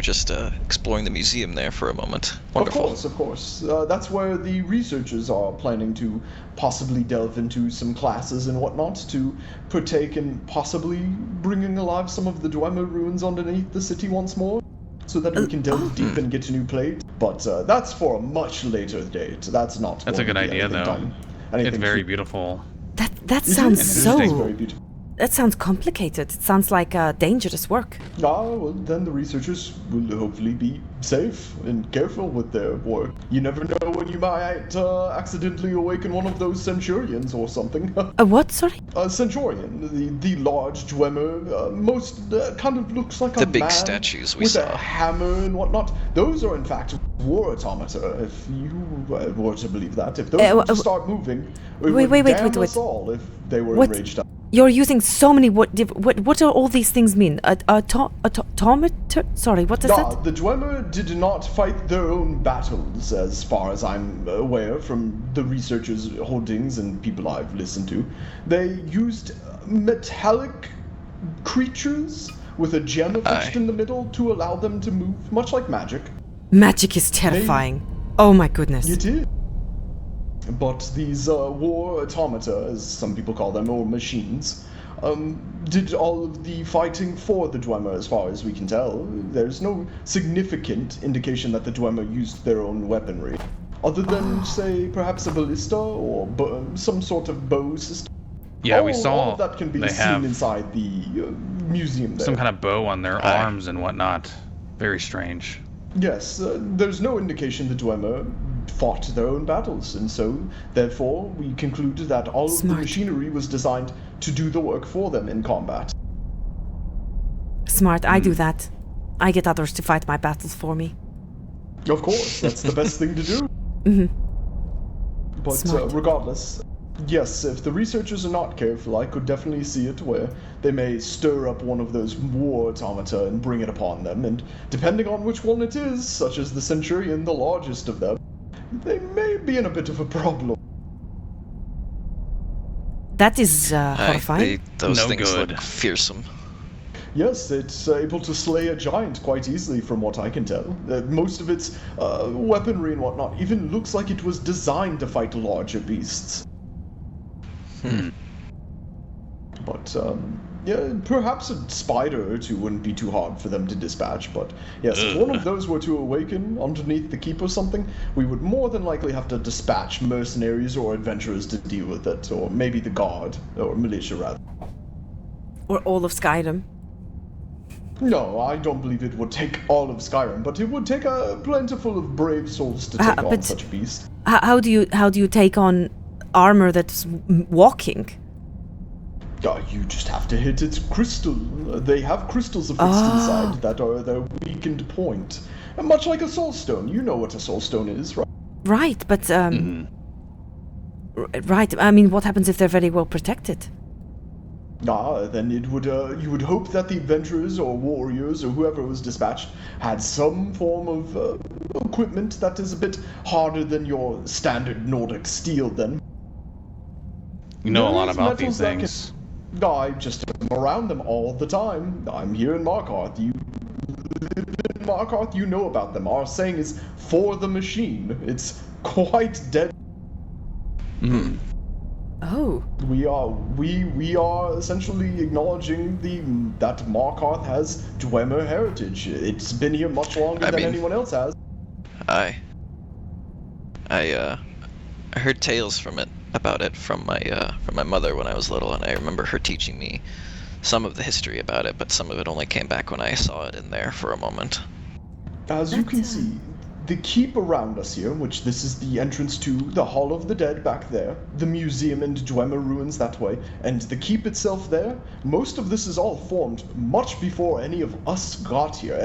were just exploring the museum there for a moment. Wonderful. Of course. That's where the researchers are planning to possibly delve into some classes and whatnot to partake in possibly bringing alive some of the Dwemer ruins underneath the city once more, so that we can delve deep and get a new plate. But that's for a much later date. That's not. That's a good idea, though. It's very beautiful. That sounds so. Very beautiful. That sounds complicated. It sounds like dangerous work. Well, then the researchers will hopefully be safe and careful with their work. You never know when you might accidentally awaken one of those centurions or something. A what, sorry? A centurion, the large Dwemer, most kind of looks like the a big man statues we with saw. a hammer and whatnot. Those are in fact war automata, if you were to believe that. If those were to start moving, it would damn us all if they were enraged up. You're using so many. What do all these things mean? Automator? Sorry, what does that? The Dwemer did not fight their own battles, as far as I'm aware from the researchers' holdings and people I've listened to. They used metallic creatures with a gem affixed in the middle to allow them to move, much like magic. Magic is terrifying. Oh my goodness. It is. But these war automata, as some people call them, or machines, did all of the fighting for the Dwemer, as far as we can tell. There's no significant indication that the Dwemer used their own weaponry, other than, say, perhaps a ballista or some sort of bow system. Yeah, we saw all of that can be seen inside the museum there. Some kind of bow on their arms and whatnot. Very strange. Yes, there's no indication the Dwemer fought their own battles, and so, therefore, we concluded that all of the machinery was designed to do the work for them in combat. Smart, I do that. I get others to fight my battles for me. Of course, that's the best thing to do. Mm-hmm. But regardless, yes, if the researchers are not careful, I could definitely see it where they may stir up one of those war automata and bring it upon them, and depending on which one it is, such as the Centurion, the largest of them, they may be in a bit of a problem. That is horrifying. Those things look fearsome. Yes, it's able to slay a giant quite easily from what I can tell. Most of its weaponry and whatnot even looks like it was designed to fight larger beasts. But, yeah, perhaps a spider or two wouldn't be too hard for them to dispatch, but yes, if one of those were to awaken underneath the keep or something, we would more than likely have to dispatch mercenaries or adventurers to deal with it, or maybe the guard, or militia rather. Or all of Skyrim. No, I don't believe it would take all of Skyrim, but it would take a plentiful of brave souls to take on such a beast. How do you take on armor that's walking? You just have to hit its crystal. They have crystals affixed inside that are their weakened point. And much like a soulstone. You know what a soulstone is, right? Right, but right, I mean, what happens if they're very well protected? Then it would, you would hope that the adventurers or warriors or whoever was dispatched had some form of equipment that is a bit harder than your standard Nordic steel then. You know a lot about these things. I just am around them all the time. I'm here in Markarth. You live in Markarth, you know about them. Our saying is, for the machine. It's quite dead. Oh. We are essentially acknowledging that Markarth has Dwemer heritage. It's been here much longer than anyone else has. I heard tales about it from my mother when I was little, and I remember her teaching me some of the history about it, but some of it only came back when I saw it in there for a moment. As you can see, the keep around us here, which this is the entrance to the Hall of the Dead back there, the museum and Dwemer ruins that way, and the keep itself there, most of this is all formed much before any of us got here,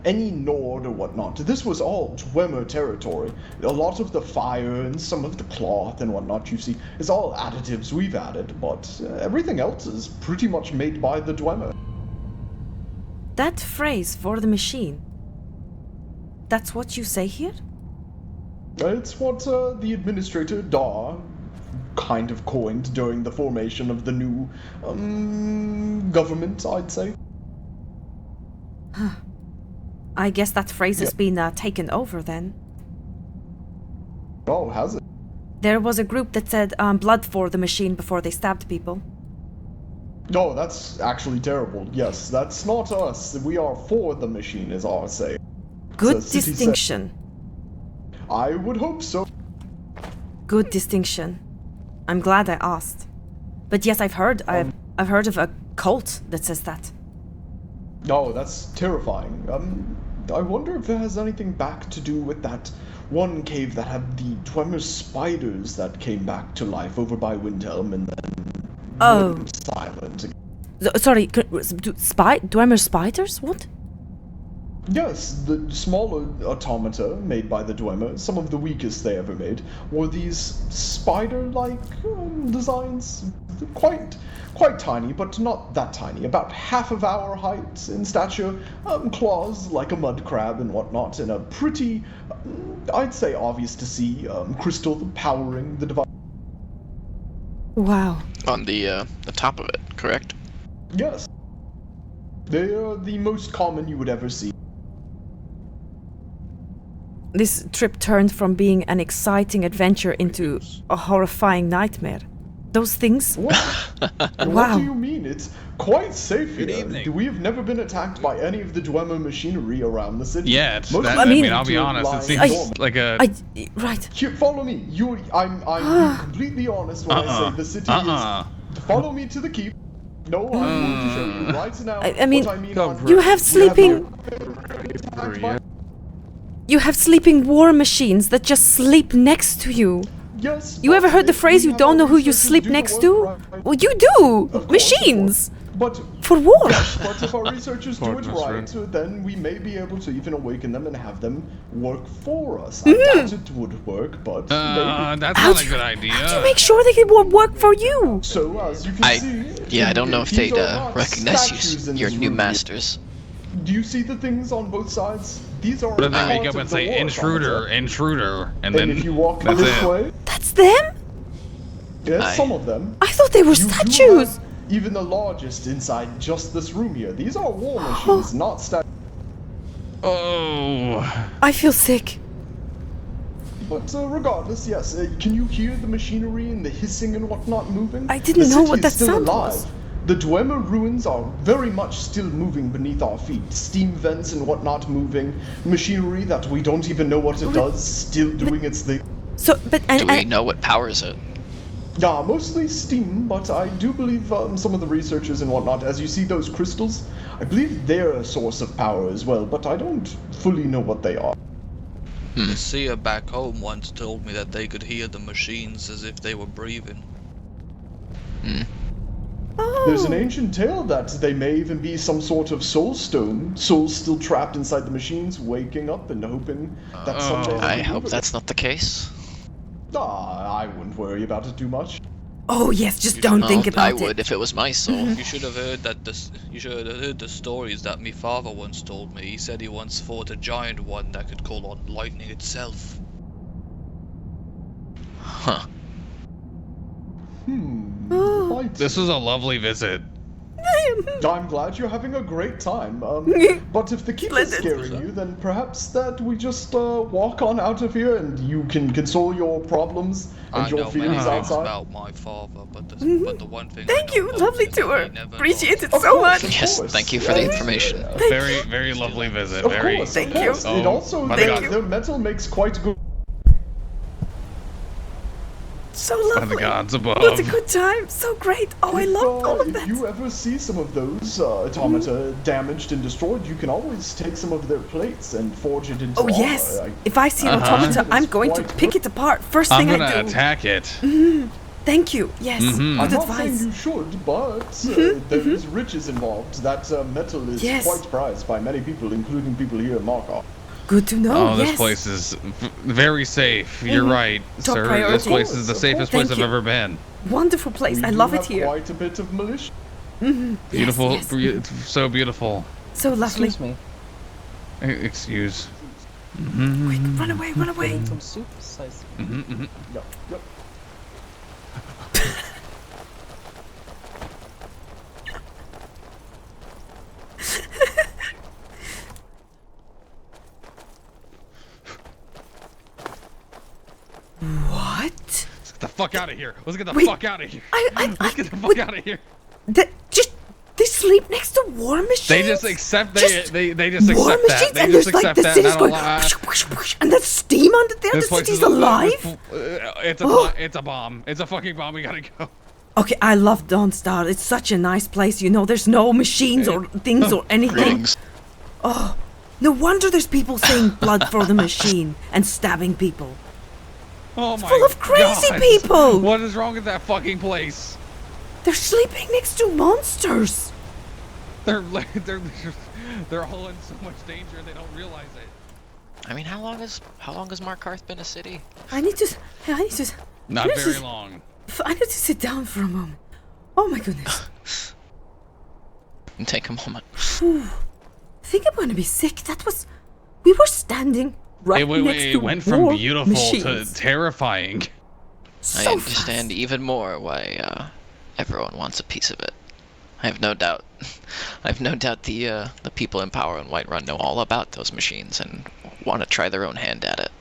any Nord or whatnot. This was all Dwemer territory. A lot of the fire and some of the cloth and whatnot you see is all additives we've added, but everything else is pretty much made by the Dwemer. That phrase, for the machine, that's what you say here? It's what the administrator, Dar, kind of coined during the formation of the new, government, I'd say. Huh. I guess that phrase has been taken over then. Oh, has it? There was a group that said blood for the machine before they stabbed people. No, that's actually terrible. Yes, that's not us. We are for the machine, is our say. Good It's a city distinction. I would hope so. Good distinction. I'm glad I asked. But yes, I've heard of a cult that says that. No, that's terrifying. I wonder if it has anything back to do with that one cave that had the Dwemer spiders that came back to life over by Windhelm and then went silent. Sorry, Dwemer spiders? What? Yes, the smaller automata made by the Dwemer, some of the weakest they ever made, were these spider-like designs. Quite tiny, but not that tiny. About half of our height in stature, claws like a mud crab and whatnot, and a pretty, I'd say obvious to see, crystal powering the device. Wow. On the top of it, correct? Yes. They are the most common you would ever see. This trip turned from being an exciting adventure into a horrifying nightmare. Those things? What? Wow. What do you mean? It's quite safe here. Good evening. We have never been attacked by any of the Dwemer machinery around the city. Yeah, it's Most that, of I them mean, I'll be do honest, lie it seems dormant. like a... Right. Here, follow me. I'm being completely honest when I say the city is. Follow me to the keep. No, I'm going to show you right now. I mean, what I mean Come on- you have sleeping... attacked by- You have sleeping war machines that just sleep next to you. Yes. You ever but heard the if phrase we you have don't our know who you researchers sleep do the next work to? right- Well, you do! Of course, Machines! But For war! But if our researchers do it right, then we may be able to even awaken them and have them work for us. I doubt it would work, but maybe. that's How'd not a you- good idea. How'd you make sure they could work for you? So, as you can see... I don't know if these they'd are not recognize statues in your this new room. masters. Do you see the things on both sides? These are But then they part wake up of and the say, war intruder, automata. intruder, and And then if you walk that's this it. way, That's them? yes, some of them. I thought they were You do statues! have even the largest inside just this room here. These are war machines, not statues. Oh, I feel sick. But regardless, yes, can you hear the machinery and the hissing and whatnot moving? I didn't The know city what is that still sound alive. was. The Dwemer ruins are very much still moving beneath our feet. Steam vents and whatnot moving. Machinery that we don't even know what it does, still doing its thing. So, but Do we know what powers it? Yeah, mostly steam, but I do believe some of the researchers and whatnot, as you see those crystals, I believe they're a source of power as well, but I don't fully know what they are. The seer back home once told me that they could hear the machines as if they were breathing. There's an ancient tale that they may even be some sort of soul stone, souls still trapped inside the machines, waking up and hoping that someday... I hope that's not the case. I wouldn't worry about it too much. Oh yes, just don't Well, think about I it. would if it was my soul. You should have heard you should have heard the stories that my father once told me. He said he once fought a giant one that could call on lightning itself. Huh. Right. this was a lovely visit. I'm glad you're having a great time. But if the keep is Splendid. scaring you, then perhaps that we just walk on out of here and you can console your problems and I your know many feelings things outside. about my father, but the one thing. Thank I know you, most lovely is that tour. he never Appreciate lost. it so course, much. Yes, course. thank you for the Yes. information. A very, very lovely visit. Of Very. course, Thank of you. course. It Oh, also my their, God. their metal makes quite good. So By lovely. the gods What a above. good time. So great. Oh, I If, loved all of if that. you ever see some of those automata damaged and destroyed, you can always take some of their plates and forge it into Oh armor. yes. If I see an Uh-huh. automata, I'm going to Quite pick good. it apart. First I'm thing gonna I do. attack it. Thank you. Yes. Mhm. I'm Good not saying advice. you should, but there is riches involved. That metal is Yes. quite prized by many people, including people here in Markarth. Good to know. Oh, yes. this place is very safe. You're right, Top sir. priority. This place is the Of safest course. place Thank I've you. ever been. Wonderful place. We I do love it have here. Quite a bit of militia. Beautiful, yes. so beautiful. So lovely. Excuse me. Excuse. Quick, run away, run away. Some soup size. Yep, yep. What? Let's get the fuck out of here. Let's get the Wait, fuck out of here. Let's get the fuck out of here. They sleep next to war machines. They just accept they just accept war that. machines, They and just there's like accept the that. city's And going, I and there's steam under there. The city's alive. It's a bomb. It's a fucking bomb. We gotta go. Okay, I love Dawnstar. It's such a nice place. You know, there's no machines or things or anything. Greetings. Oh, no wonder there's people saying blood for the machine and stabbing people. Oh my Full of crazy God. people. What is wrong with that fucking place? They're sleeping next to monsters. They're all in so much danger and they don't realize it. I mean, how long has Markarth been a city? I need to. Not very long. I need to sit down for a moment. Oh my goodness. Take a moment. I think I'm gonna be sick. We were standing right next to It went from war beautiful machines. to terrifying. I understand even more why everyone wants a piece of it. I have no doubt. The people in power in Whiterun know all about those machines and want to try their own hand at it.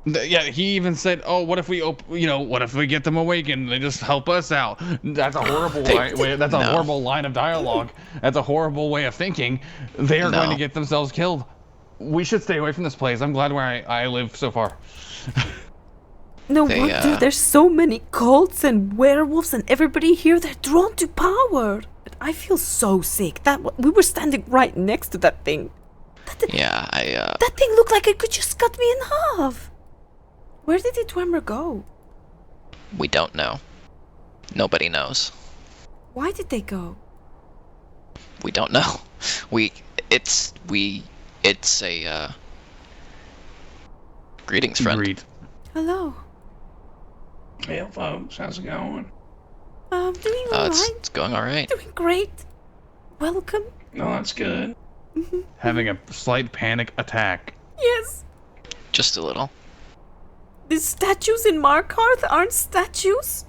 Yeah, he even said, "Oh, what if we what if we get them awakened? They just help us out." That's a horrible way. That's a horrible line of dialogue. That's a horrible way of thinking. They are going to get themselves killed. We should stay away from this place. I'm glad where I live so far. No wonder there's so many cults and werewolves and everybody here. They're drawn to power. But I feel so sick. We were standing right next to that thing. That thing looked like it could just cut me in half. Where did the Dwemer go? We don't know. Nobody knows. Why did they go? We don't know. It's a greetings, friend. Hello. Hey, folks, how's it going? Doing alright. It's going alright. Doing great. Welcome. No, that's good. Having a slight panic attack. Yes. Just a little. The statues in Markarth aren't statues?